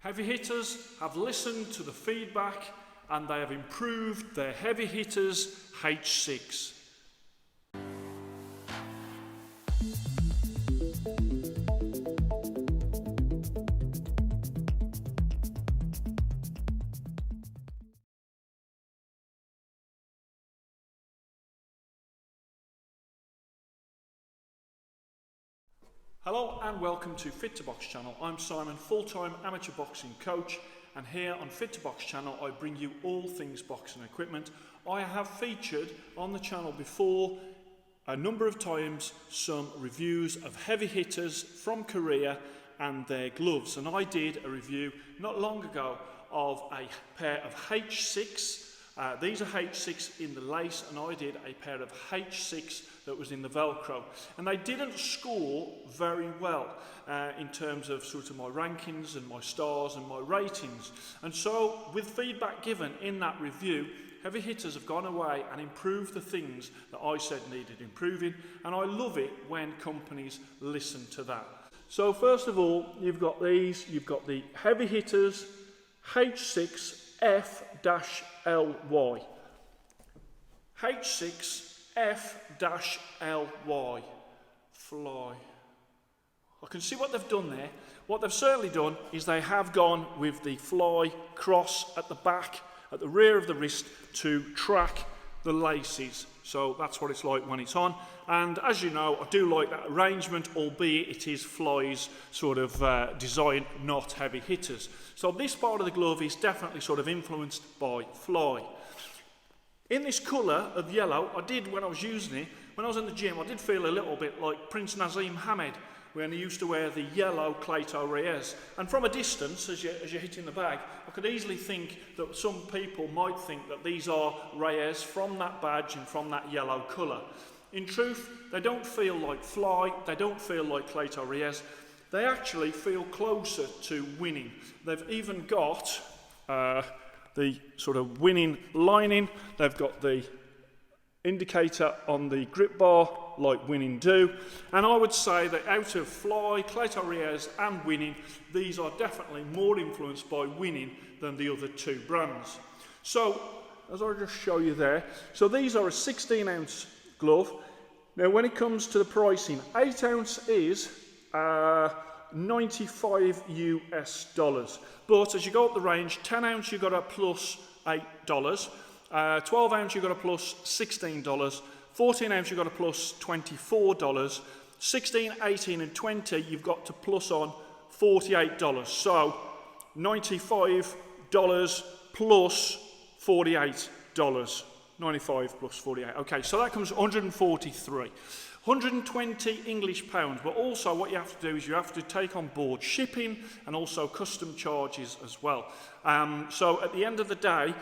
Heavy hitters have listened to the feedback and they have improved their heavy hitters H6. Hello and welcome to Fit to Box channel. I'm Simon, full-time amateur boxing coach, and here on Fit to Box channel I bring you all things boxing equipment. I have featured on the channel before a number of times some reviews of heavy hitters from Korea and their gloves, and I did a review not long ago of a pair of H6. These are H6 in the lace, and I did a pair of H6 that was in the Velcro, and they didn't score very well in terms of sort of my rankings and my stars and my ratings. And so with feedback given in that review, heavy hitters have gone away and improved the things that I said needed improving, and I love it when companies listen to that. So first of all, you've got these. You've got the heavy hitters H6 F-LY. H6 F-LY. Fly. I can see what they've done there. What they've certainly done is they have gone with the fly cross at the back, at the rear of the wrist, to track the laces. So that's what it's like when it's on. And as you know, I do like that arrangement, albeit it is flies sort of design, not heavy hitters. So this part of the glove is definitely sort of influenced by fly. In this colour of yellow, I did, when I was using it, when I was in the gym, I did feel a little bit like Prince Nazim Hamed, when he used to wear the yellow Clayto Reyes. And from a distance, as you're hitting the bag, I could easily think that some people might think that these are Reyes from that badge and from that yellow colour. In truth, they don't feel like fly, they don't feel like Clayto Reyes, they actually feel closer to winning. They've even got the sort of winning lining, they've got the indicator on the grip bar like winning do, and I would say that out of fly, Clayto Reyes and winning, these are definitely more influenced by winning than the other two brands. So as I'll just show you there, so these are a 16-ounce glove. Now when it comes to the pricing, 8 ounce is $95 US, but as you go up the range, 10 ounce you got a plus $8, 12 ounce you got a plus $16, 14 ounce you got a plus $24, 16, 18 and 20 you've got to plus on $48. So $95 plus $48. 95 plus 48. Okay, so that comes 143. 120 English pounds, but also what you have to do is you have to take on board shipping and also custom charges as well. So at the end of the day,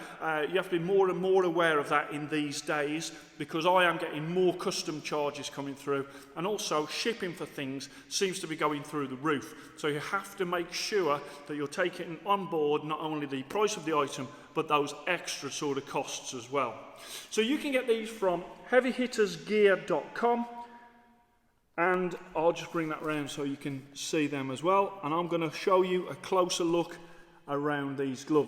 you have to be more and more aware of that in these days, because I am getting more custom charges coming through, and also shipping for things seems to be going through the roof. So you have to make sure that you're taking on board not only the price of the item, but those extra sort of costs as well. So you can get these from heavyhittersgear.com. And I'll just bring that round so you can see them as well, and I'm going to show you a closer look around these gloves.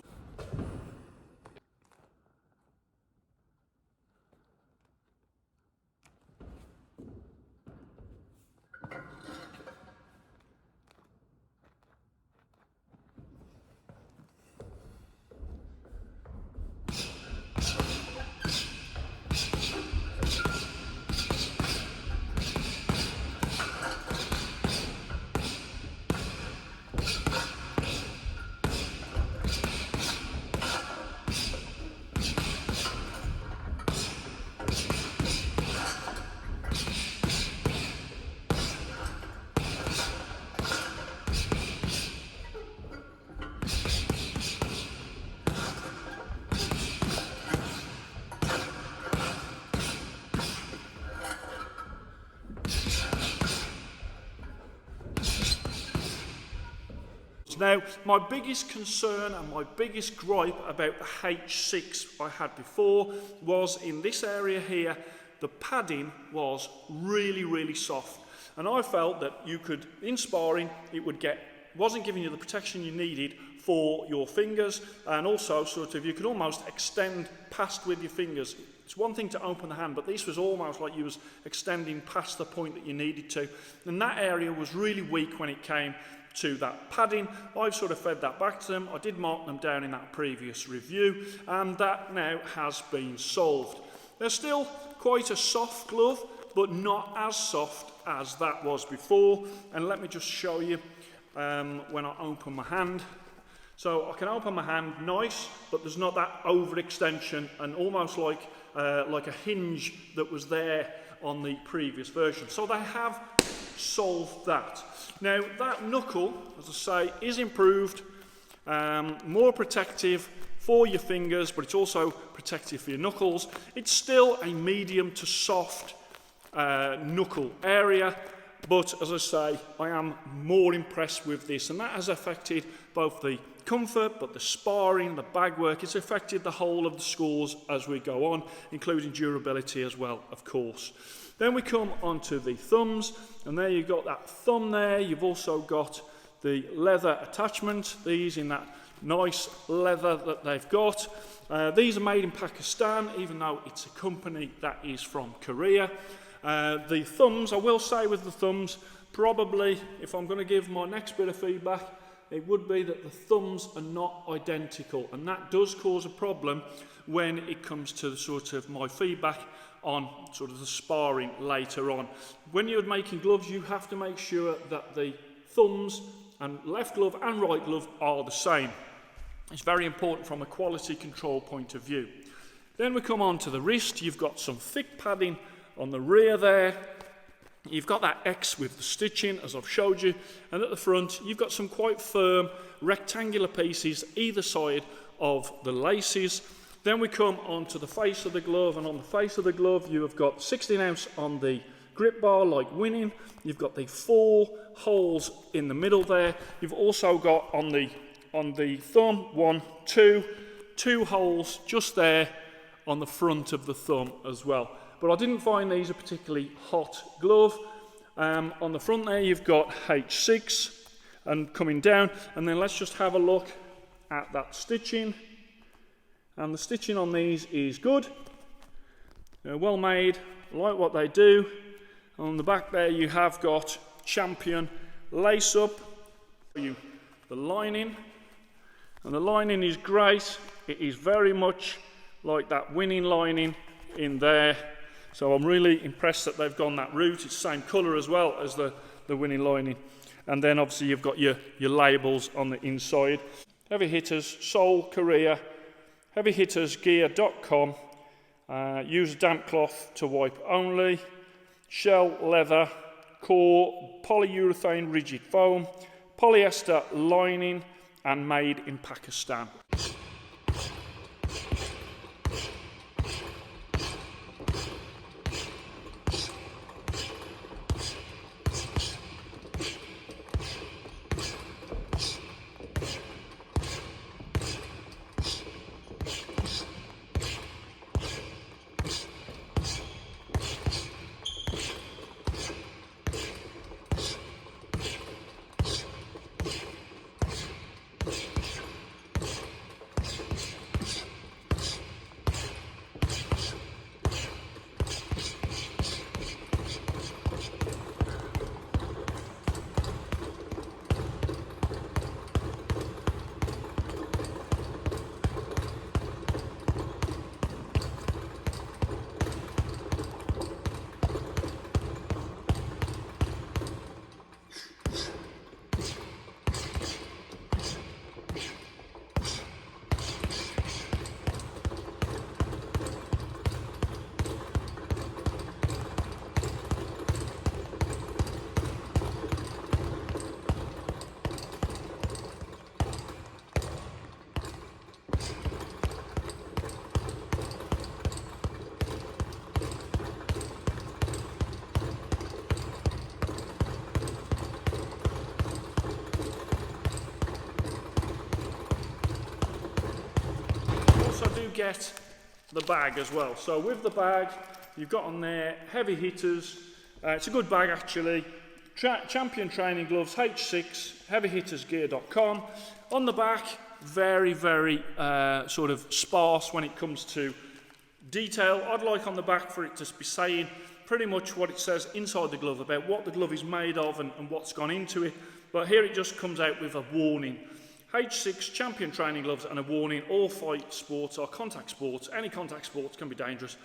Now, my biggest concern and my biggest gripe about the H6 I had before was in this area here, the padding was really, really soft. And I felt that you could, in sparring, it would get wasn't giving you the protection you needed for your fingers, and also sort of you could almost extend past with your fingers. It's one thing to open the hand, but this was almost like you was extending past the point that you needed to. And that area was really weak when it came to that padding. I've sort of fed that back to them. I did mark them down in that previous review, and that now has been solved. They're still quite a soft glove, but not as soft as that was before. And let me just show you when I open my hand. So I can open my hand nice, but there's not that overextension and almost like a hinge that was there on the previous version. So they have solved that. Now that knuckle, as I say, is improved, more protective for your fingers, but it's also protective for your knuckles. It's still a medium to soft knuckle area, but as I say, I am more impressed with this, and that has affected both the comfort, but the sparring, the bag work. It's affected the whole of the scores as we go on, including durability as well, of course. Then we come onto the thumbs, and there you've got that thumb there. You've also got the leather attachment, these in that nice leather that they've got. These are made in Pakistan, even though it's a company that is from Korea. The thumbs, I will say with the thumbs, probably, if I'm going to give my next bit of feedback, it would be that the thumbs are not identical, and that does cause a problem when it comes to the sort of my feedback on sort of the sparring later on. When you're making gloves, you have to make sure that the thumbs and left glove and right glove are the same. It's very important from a quality control point of view. Then we come on to the wrist. You've got some thick padding on the rear there. You've got that X with the stitching, as I've showed you, and at the front you've got some quite firm rectangular pieces either side of the laces. Then we come on to the face of the glove, and on the face of the glove you have got 16 ounce on the grip bar like winning. You've got the 4 holes in the middle there. You've also got on the thumb 2 holes just there on the front of the thumb as well. But I didn't find these a particularly hot glove. On the front there you've got H6 and coming down, and then let's just have a look at that stitching. And the stitching on these is good. They're well made, I like what they do. On the back there you have got Champion lace up. The lining, and the lining is great. It is very much like that winning lining in there. So I'm really impressed that they've gone that route. It's the same colour as well as the winning lining. And then obviously you've got your labels on the inside. Heavy Hitters, Seoul, Korea, heavyhittersgear.com. Use a damp cloth to wipe only. Shell leather, core, polyurethane rigid foam, polyester lining, and made in Pakistan. Get the bag as well. So with the bag you've got on there Heavy Hitters. It's a good bag actually. Champion Training Gloves, H6, heavyhittersgear.com. On the back, very, very sort of sparse when it comes to detail. I'd like on the back for it to be saying pretty much what it says inside the glove about what the glove is made of and what's gone into it. But here it just comes out with a warning. H6 Champion Training Gloves and a warning: all fight sports are contact sports. Any contact sports can be dangerous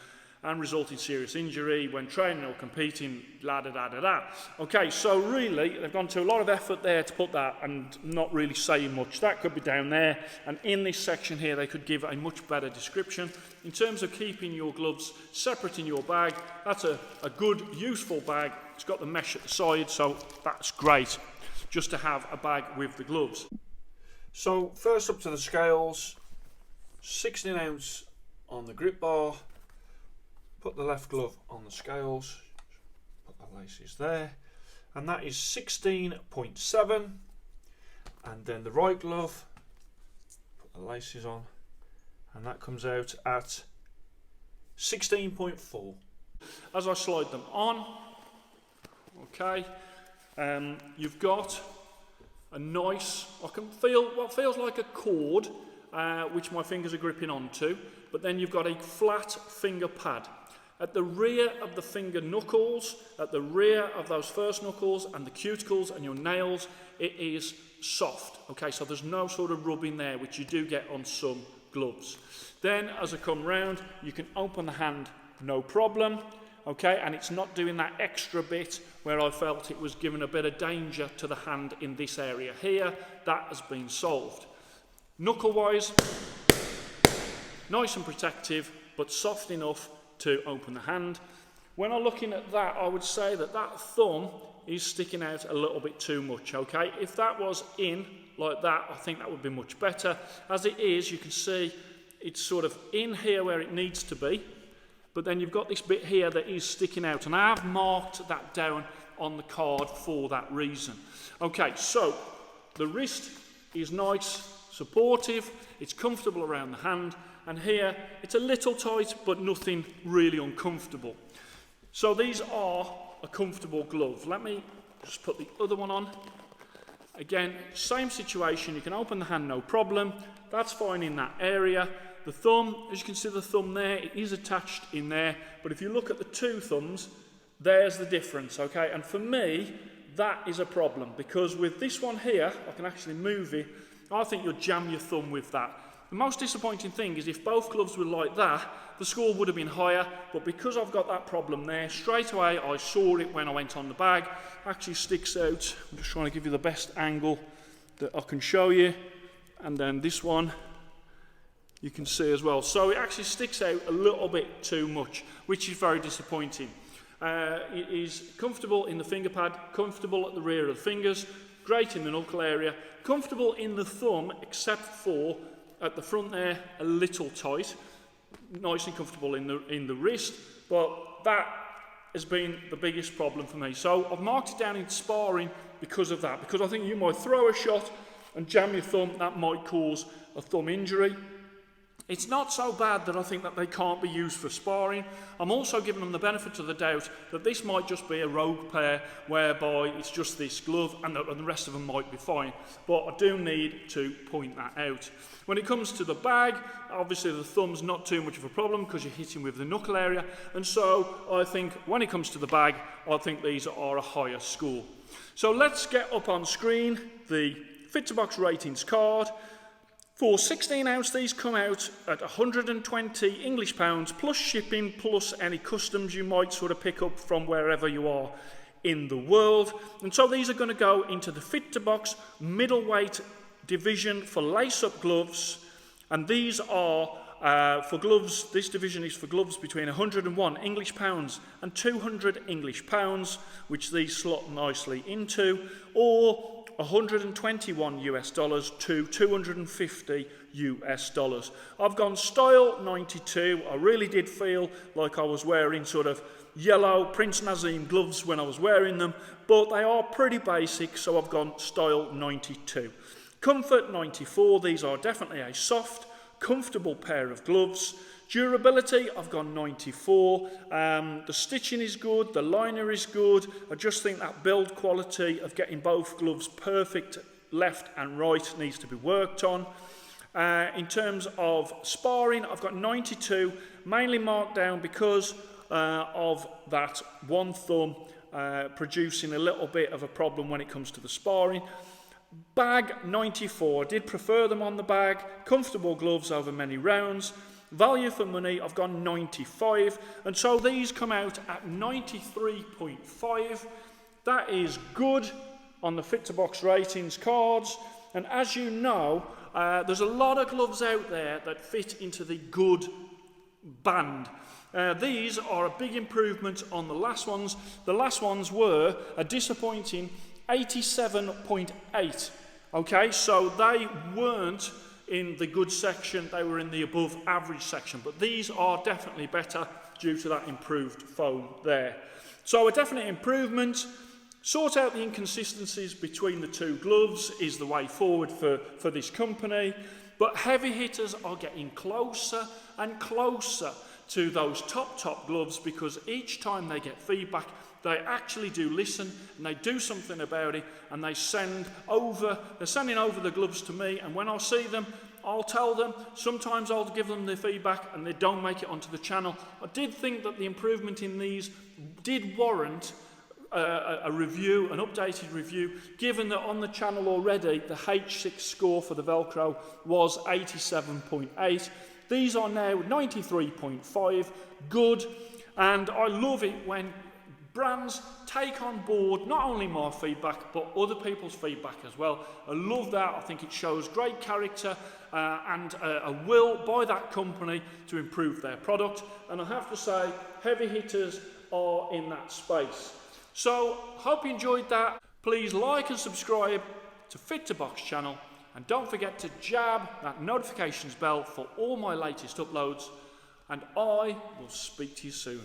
and result in serious injury when training or competing, la-da-da-da-da. Okay, so really, they've gone to a lot of effort there to put that and not really saying much. That could be down there, and in this section here, they could give a much better description. In terms of keeping your gloves separate in your bag, that's a good, useful bag. It's got the mesh at the side, so that's great, just to have a bag with the gloves. So, first up to the scales, 16 ounce on the grip bar. Put the left glove on the scales, put the laces there, and that is 16.7. And then the right glove, put the laces on, and that comes out at 16.4. As I slide them on, okay, you've got a nice, I can feel what feels like a cord, which my fingers are gripping onto, but then you've got a flat finger pad. At the rear of the finger knuckles, at the rear of those first knuckles and the cuticles and your nails, it is soft. Okay, so there's no sort of rubbing there, which you do get on some gloves. Then, as I come round, you can open the hand, no problem. Okay, and it's not doing that extra bit where I felt it was giving a bit of danger to the hand in this area here. That has been solved. Knuckle-wise, nice and protective, but soft enough to open the hand. When I'm looking at that, I would say that that thumb is sticking out a little bit too much, okay? If that was in like that, I think that would be much better. As it is, you can see it's sort of in here where it needs to be, but then you've got this bit here that is sticking out, and I have marked that down on the card for that reason. Okay, so the wrist is nice, supportive, it's comfortable around the hand, and here it's a little tight but nothing really uncomfortable. So these are a comfortable glove. Let me just put the other one on. Again, same situation, you can open the hand no problem, that's fine in that area. The thumb, as you can see the thumb there, it is attached in there, but if you look at the two thumbs, there's the difference, okay? And for me, that is a problem, because with this one here, I can actually move it, I think you'll jam your thumb with that. The most disappointing thing is if both gloves were like that, the score would have been higher, but because I've got that problem there, straight away I saw it when I went on the bag, actually sticks out. I'm just trying to give you the best angle that I can show you, and then this one you can see as well. So it actually sticks out a little bit too much, which is very disappointing. It is comfortable in the finger pad, comfortable at the rear of the fingers, great in the knuckle area, comfortable in the thumb except for at the front there, a little tight, nice and comfortable in the wrist, but that has been the biggest problem for me. So I've marked it down in sparring because of that, because I think you might throw a shot and jam your thumb, that might cause a thumb injury. It's not so bad that I think that they can't be used for sparring. I'm also giving them the benefit of the doubt that this might just be a rogue pair whereby it's just this glove and the rest of them might be fine. But I do need to point that out. When it comes to the bag, obviously the thumb's not too much of a problem because you're hitting with the knuckle area. And so I think when it comes to the bag, I think these are a higher score. So let's get up on screen the Fit2Box ratings card. For 16 ounce, these come out at 120 English pounds plus shipping plus any customs you might sort of pick up from wherever you are in the world. And so these are going to go into the Fit2Box middleweight division for lace-up gloves. And these are for gloves, this division is for gloves between 101 English pounds and 200 English pounds, which these slot nicely into, or 121 US dollars to 250 US dollars. I've gone style 92. I really did feel like I was wearing sort of yellow Prince Nazim gloves when I was wearing them, but they are pretty basic, so I've gone style 92. Comfort 94. These are definitely a soft, comfortable pair of gloves. Durability, I've gone 94. The stitching is good, the liner is good. I just think that build quality of getting both gloves perfect, left and right, needs to be worked on. In terms of sparring, I've got 92, mainly marked down because of that one thumb producing a little bit of a problem when it comes to the sparring. Bag, 94. I did prefer them on the bag. Comfortable gloves over many rounds. Value for money, I've gone 95. And so these come out at 93.5. That is good on the Fit to Box ratings cards. And as you know, there's a lot of gloves out there that fit into the good band. These are a big improvement on the last ones. The last ones were a disappointing 87.8. Okay, so they weren't in the good section, they were in the above average section, but these are definitely better due to that improved foam there. So a definite improvement. Sort out the inconsistencies between the two gloves is the way forward for this company, but heavy hitters are getting closer and closer to those top gloves, because each time they get feedback, they actually do listen and they do something about it, and they're sending over the gloves to me, and when I see them, I'll tell them. Sometimes I'll give them the feedback and they don't make it onto the channel. I did think that the improvement in these did warrant a review, an updated review, given that on the channel already the H6 score for the Velcro was 87.8. These are now 93.5, good, and I love it when brands take on board not only my feedback but other people's feedback as well. I love that. I think it shows great character and a will by that company to improve their product, and I have to say heavy hitters are in that space. So hope you enjoyed that. Please like and subscribe to Fit to Box channel, and don't forget to jab that notifications bell for all my latest uploads, and I will speak to you soon.